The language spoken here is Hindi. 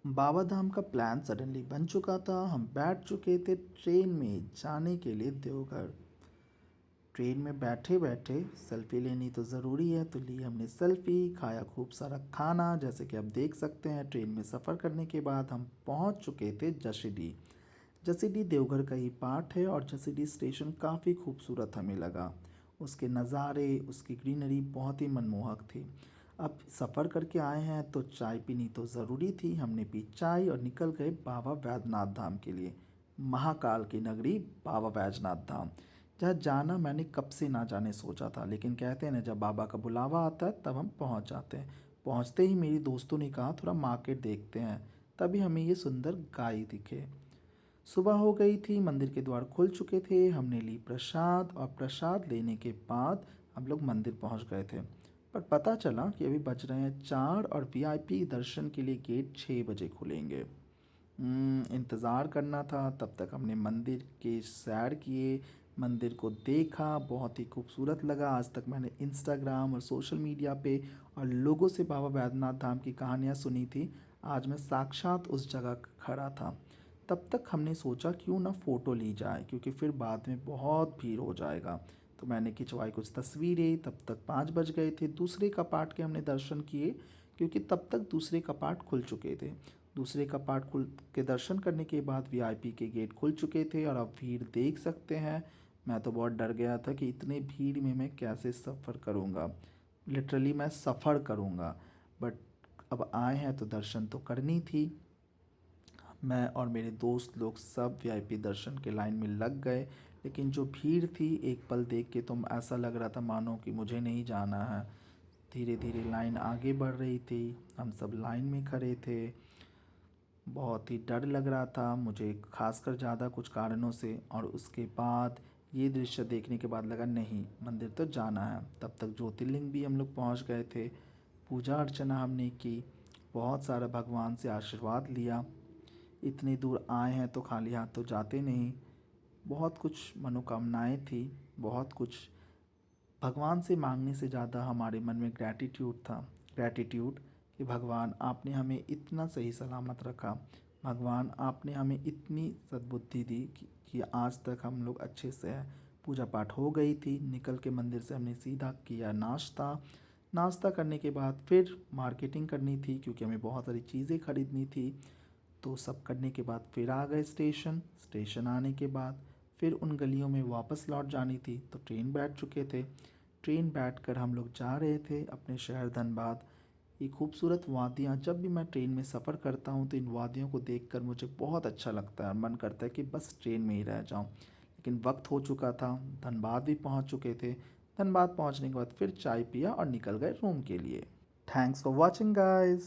बाबा धाम का प्लान सडनली बन चुका था। हम बैठ चुके थे ट्रेन में जाने के लिए देवघर। ट्रेन में बैठे बैठे सेल्फी लेनी तो ज़रूरी है, तो ली हमने सेल्फी, खाया खूब सारा खाना। जैसे कि आप देख सकते हैं, ट्रेन में सफ़र करने के बाद हम पहुंच चुके थे जसीडीह। जसीडीह देवघर का ही पार्ट है और जसीडीह स्टेशन काफ़ी खूबसूरत हमें लगा। उसके नज़ारे, उसकी ग्रीनरी बहुत ही मनमोहक थी। अब सफ़र करके आए हैं तो चाय पीनी तो ज़रूरी थी। हमने पी चाय और निकल गए बाबा वैद्यनाथ धाम के लिए। महाकाल की नगरी बाबा वैद्यनाथ धाम, जहाँ जाना मैंने कब से ना जाने सोचा था, लेकिन कहते हैं ना, जब बाबा का बुलावा आता है तब हम पहुँच जाते हैं। पहुँचते ही मेरी दोस्तों ने कहा थोड़ा मार्केट देखते हैं, तभी हमें ये सुंदर गाय दिखे। सुबह हो गई थी, मंदिर के द्वार खुल चुके थे। हमने ली प्रसाद और प्रसाद लेने के बाद हम लोग मंदिर पहुंच गए थे। पर पता चला कि अभी बज रहे हैं 4 और वीआईपी दर्शन के लिए गेट 6 बजे खुलेंगे। इंतज़ार करना था। तब तक हमने मंदिर के सैर किए, मंदिर को देखा, बहुत ही खूबसूरत लगा। आज तक मैंने इंस्टाग्राम और सोशल मीडिया पे और लोगों से बाबा वैद्यनाथ धाम की कहानियाँ सुनी थी। आज मैं साक्षात उस जगह खड़ा था। तब तक हमने सोचा क्यों ना फ़ोटो ली जाए, क्योंकि फिर बाद में बहुत भीड़ हो जाएगा। तो मैंने खिंचवाई कुछ तस्वीरें। तब तक 5 बज गए थे। दूसरे कपाट के हमने दर्शन किए, क्योंकि तब तक दूसरे कपाट खुल चुके थे। दूसरे कपाट खुल के दर्शन करने के बाद वीआईपी के गेट खुल चुके थे और आप भीड़ देख सकते हैं। मैं तो बहुत डर गया था कि इतने भीड़ में मैं कैसे सफ़र करूँगा। लिटरली मैं सफ़र करूँगा, बट अब आए हैं तो दर्शन तो करनी थी। मैं और मेरे दोस्त लोग सब वीआईपी दर्शन के लाइन में लग गए, लेकिन जो भीड़ थी, एक पल देख के तो ऐसा लग रहा था मानो कि मुझे नहीं जाना है। धीरे धीरे लाइन आगे बढ़ रही थी, हम सब लाइन में खड़े थे। बहुत ही डर लग रहा था मुझे, खासकर ज़्यादा कुछ कारणों से। और उसके बाद ये दृश्य देखने के बाद लगा नहीं, मंदिर तो जाना है। तब तक ज्योतिर्लिंग भी हम लोग पहुंच गए थे। पूजा अर्चना हमने की, बहुत सारा भगवान से आशीर्वाद लिया। इतनी दूर आए हैं तो खाली हाथ तो जाते नहीं। बहुत कुछ मनोकामनाएं थी, बहुत कुछ भगवान से मांगने से ज़्यादा हमारे मन में ग्रैटिट्यूड था। ग्रैटिट्यूड कि भगवान आपने हमें इतना सही सलामत रखा। भगवान आपने हमें इतनी सद्बुद्धि दी कि आज तक हम लोग अच्छे से हैं। पूजा पाठ हो गई थी। निकल के मंदिर से हमने सीधा किया नाश्ता। नाश्ता करने के बाद फिर मार्केटिंग करनी थी, क्योंकि हमें बहुत सारी चीज़ें खरीदनी थी। तो सब करने के बाद फिर आ गए स्टेशन। स्टेशन आने के बाद फिर उन गलियों में वापस लौट जानी थी, तो ट्रेन बैठ चुके थे। ट्रेन बैठकर हम लोग जा रहे थे अपने शहर धनबाद। ये खूबसूरत वादियाँ, जब भी मैं ट्रेन में सफ़र करता हूँ तो इन वादियों को देखकर मुझे बहुत अच्छा लगता है और मन करता है कि बस ट्रेन में ही रह जाऊँ। लेकिन वक्त हो चुका था, धनबाद भी पहुँच चुके थे। धनबाद पहुँचने के बाद फिर चाय पिया और निकल गए रूम के लिए। Thanks for watching guys.